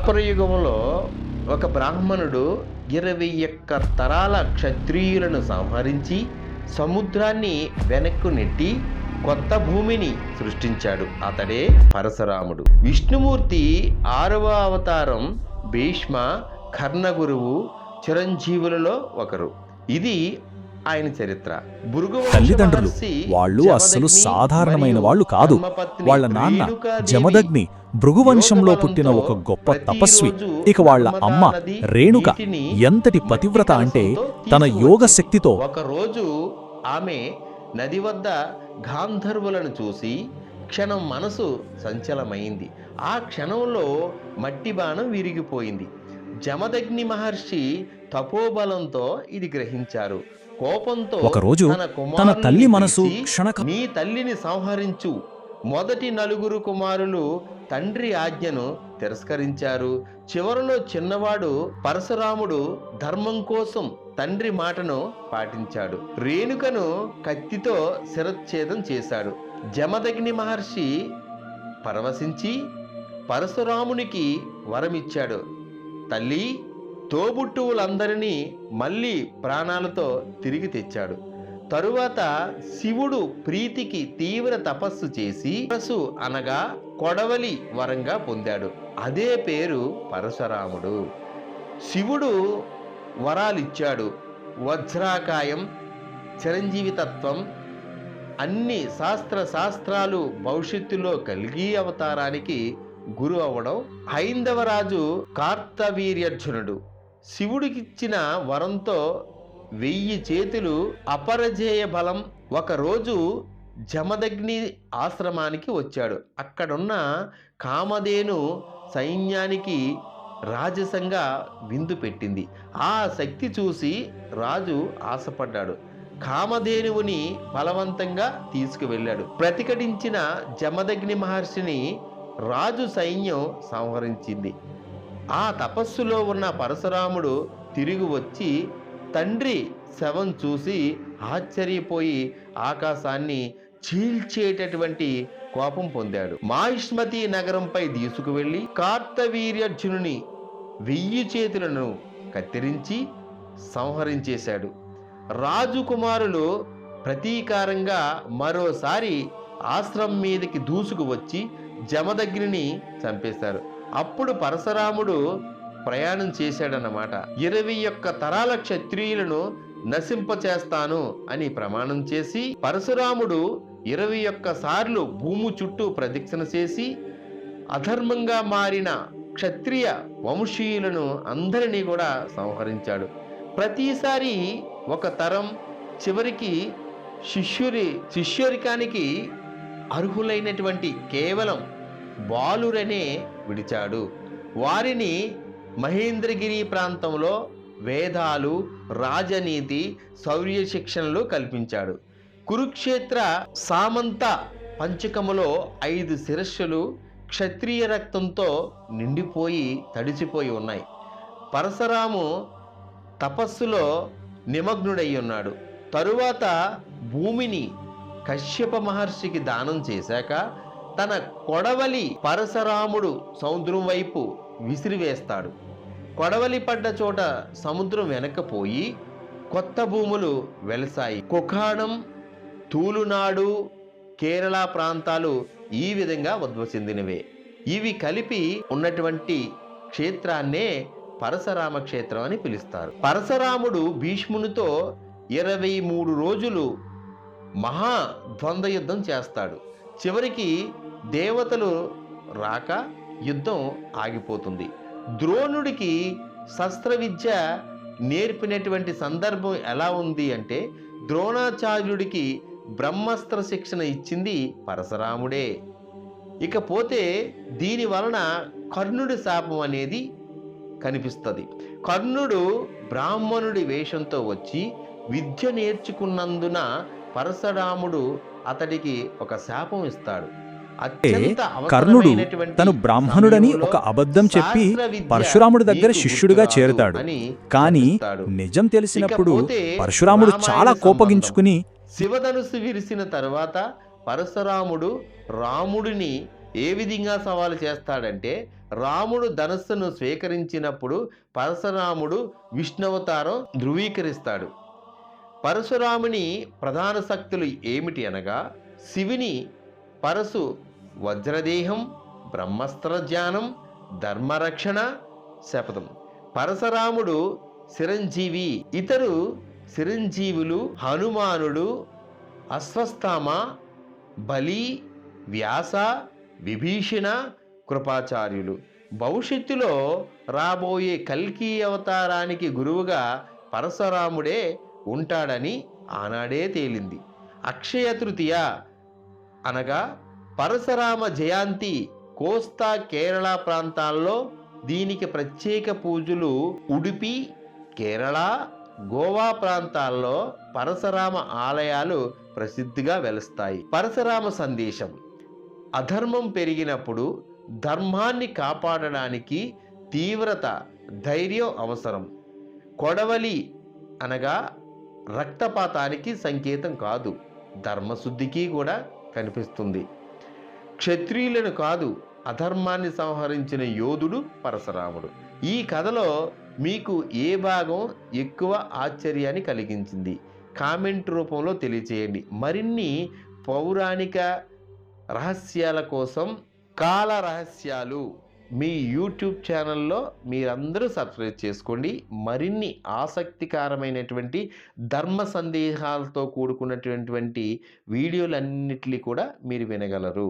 ద్వాపరయుగంలో ఒక బ్రాహ్మణుడు 21 తరాల క్షత్రియులను సంహరించి సముద్రాన్ని వెనక్కు నెట్టి కొత్త భూమిని సృష్టించాడు. అతడే పరశురాముడు. విష్ణుమూర్తి 6వ అవతారం భీష్మ, కర్ణగురువు, చిరంజీవులలో ఒకరు. ఇది ఆయన చరిత్ర. తల్లిదండ్రులు వాళ్ళు అస్సలు సాధారణమైన వాళ్ళు కాదు. వాళ్ళ నాన్న జమదగ్ని భృగువంశంలో పుట్టిన ఒక గొప్ప తపస్వి. ఇక వాళ్ళ అమ్మ రేణుక ఎంతటి పతివ్రత అంటే తన యోగ శక్తితో ఒకరోజు ఆమె నది వద్ద గాంధర్వులను చూసి క్షణం మనసు సంచలమైంది. ఆ క్షణంలో మట్టి బాణం విరిగిపోయింది. జమదగ్ని మహర్షి తపోబలంతో ఇది గ్రహించారు. కోపంతో ఒకరోజు తన తల్లి మనసు నీ తల్లిని సంహరించు. మొదటి 4 కుమారులు తండ్రి ఆజ్ఞను తిరస్కరించారు. చివరిలో చిన్నవాడు పరశురాముడు ధర్మం కోసం తండ్రి మాటను పాటించాడు. రేణుకను కత్తితో శిరచ్ఛేదం చేశాడు. జమదగ్ని మహర్షి పరవశించి పరశురామునికి వరమిచ్చాడు. తల్లి, తోబుట్టువులందరినీ మళ్ళీ ప్రాణాలతో తిరిగి తెచ్చాడు. తరువాత శివుడు ప్రీతికి తీవ్ర తపస్సు చేసి పరశు అనగా కొడవలి వరంగా పొందాడు. అదే పేరు పరశురాముడు. శివుడు వరాలిచ్చాడు. వజ్రాకాయం, చిరంజీవితత్వం, అన్ని శాస్త్రాలు భవిష్యత్తులో కలిగి అవతారానికి గురు అవ్వడం. హైందవరాజు కార్తవీర్యార్జునుడు శివుడికిచ్చిన వరంతో 1000 చేతులు, అపరజేయ బలం. ఒకరోజు జమదగ్ని ఆశ్రమానికి వచ్చాడు. అక్కడున్న కామధేను సైన్యానికి రాజసంగా విందు పెట్టింది. ఆ శక్తి చూసి రాజు ఆశపడ్డాడు. కామధేనువుని బలవంతంగా తీసుకువెళ్ళాడు. ప్రతిఘటించిన జమదగ్ని మహర్షిని రాజు సైన్యం సంహరించింది. ఆ తపస్సులో ఉన్న పరశురాముడు తిరిగి వచ్చి తండ్రి శవం చూసి ఆశ్చర్యపోయి ఆకాశాన్ని చీల్చేటటువంటి కోపం పొందాడు. మాహిష్మతి నగరంపై తీసుకువెళ్ళి కార్తవీర్యార్జునుని 1000 చేతులను కత్తిరించి సంహరించేశాడు. రాజుకుమారులు ప్రతీకారంగా మరోసారి ఆశ్రమం మీదకి దూసుకు వచ్చి జమదగ్నిని చంపేశారు. అప్పుడు పరశురాముడు ప్రయాణం చేశాడన్నమాట. 21 తరాల క్షత్రియులను నశింపచేస్తాను అని ప్రమాణం చేసి పరశురాముడు 21 సార్లు భూమి చుట్టూ ప్రదక్షిణ చేసి అధర్మంగా మారిన క్షత్రియ వంశీయులను అందరినీ కూడా సంహరించాడు. ప్రతిసారి ఒక తరం చివరికి శిష్యరికానికి అర్హులైనటువంటి కేవలం బాలురనే విడిచాడు. వారిని మహేంద్రగిరి ప్రాంతంలో వేదాలు, రాజనీతి, శౌర్య శిక్షణలు కల్పించాడు. కురుక్షేత్ర సామంత పంచకములో 5 శిరస్సులు క్షత్రియ రక్తంతో నిండిపోయి తడిసిపోయి ఉన్నాయి. పరశురాము తపస్సులో నిమగ్నుడై ఉన్నాడు. తరువాత భూమిని కశ్యప మహర్షికి దానం చేశాక తన కొడవలి పరశురాముడు సముద్రం వైపు విసిరివేస్తాడు. కొడవలి పడ్డ చోట సముద్రం వెనక్కిపోయి కొత్త భూములు వెలసాయి. కుఖాణం, తూలునాడు, కేరళ ప్రాంతాలు ఈ విధంగా ఉద్భవ చెందినవే. ఇవి కలిపి ఉన్నటువంటి క్షేత్రాన్నే పరశురామ క్షేత్రం అని పిలుస్తారు. పరశురాముడు భీష్మునితో 23 రోజులు మహా ద్వంద్వ యుద్ధం చేస్తాడు. చివరికి దేవతలు రాక యుద్ధం ఆగిపోతుంది. ద్రోణుడికి శస్త్ర విద్య నేర్పినటువంటి సందర్భం ఎలా ఉంది అంటే ద్రోణాచార్యుడికి బ్రహ్మాస్త్ర శిక్షణ ఇచ్చింది పరశురాముడే. ఇకపోతే దీని వలన కర్ణుడి శాపం అనేది కనిపిస్తుంది. కర్ణుడు బ్రాహ్మణుడి వేషంతో వచ్చి విద్య నేర్చుకున్నందున పరశురాముడు అతడికి ఒక శాపం ఇస్తాడు. కర్ణుడు తను బ్రాహ్మణుడని ఒక అబద్ధం చెప్పి పరశురాముడి దగ్గర శిష్యుడిగా చేరుతాడు. కానీ నిజం తెలిసినప్పుడు పరశురాముడు చాలా కోపగించుకుని శివధనుసు విరిసిన తర్వాత పరశురాముడు రాముడిని ఏ విధంగా సవాలు చేస్తాడంటే రాముడు ధనస్సును స్వీకరించినప్పుడు పరశురాముడు విష్ణువతారం ధృవీకరిస్తాడు. పరశురాముని ప్రధాన శక్తులు ఏమిటి అనగా శివుని పరశు వజ్రదేహం, బ్రహ్మాస్త్ర జ్ఞానం, ధర్మరక్షణ, శపథం. పరశురాముడు చిరంజీవి. ఇతరు చిరంజీవులు హనుమానుడు, అశ్వత్థామ, బలి, వ్యాస, విభీషణ, కృపాచార్యులు. భవిష్యత్తులో రాబోయే కల్కి అవతారానికి గురువుగా పరశురాముడే ఉంటాడని ఆనాడే తేలింది. అక్షయ తృతీయ అనగా పరశురామ జయంతి కోస్తా, కేరళ ప్రాంతాల్లో దీనికి ప్రత్యేక పూజలు. ఉడుపి, కేరళ, గోవా ప్రాంతాల్లో పరశురామ ఆలయాలు ప్రసిద్ధిగా వెలుస్తాయి. పరశురామ సందేశం: అధర్మం పెరిగినప్పుడు ధర్మాన్ని కాపాడడానికి తీవ్రత, ధైర్యం అవసరం. కొడవలి అనగా రక్తపాతానికి సంకేతం కాదు, ధర్మశుద్ధికి కూడా కనిపిస్తుంది. క్షత్రియులను కాదు, అధర్మాన్ని సంహరించిన యోధుడు పరశురాముడు. ఈ కథలో మీకు ఏ భాగం ఎక్కువ ఆశ్చర్యాన్ని కలిగించింది? కామెంట్ రూపంలో తెలియచేయండి. మరిన్ని పౌరాణిక రహస్యాల కోసం కాల రహస్యాలు మీ యూట్యూబ్ ఛానల్లో మీరందరూ సబ్స్క్రైబ్ చేసుకోండి. మరిన్ని ఆసక్తికరమైనటువంటి ధర్మ సందేహాలతో కూడుకున్నటువంటి వీడియోలన్నిటినీ కూడా మీరు వినగలరు.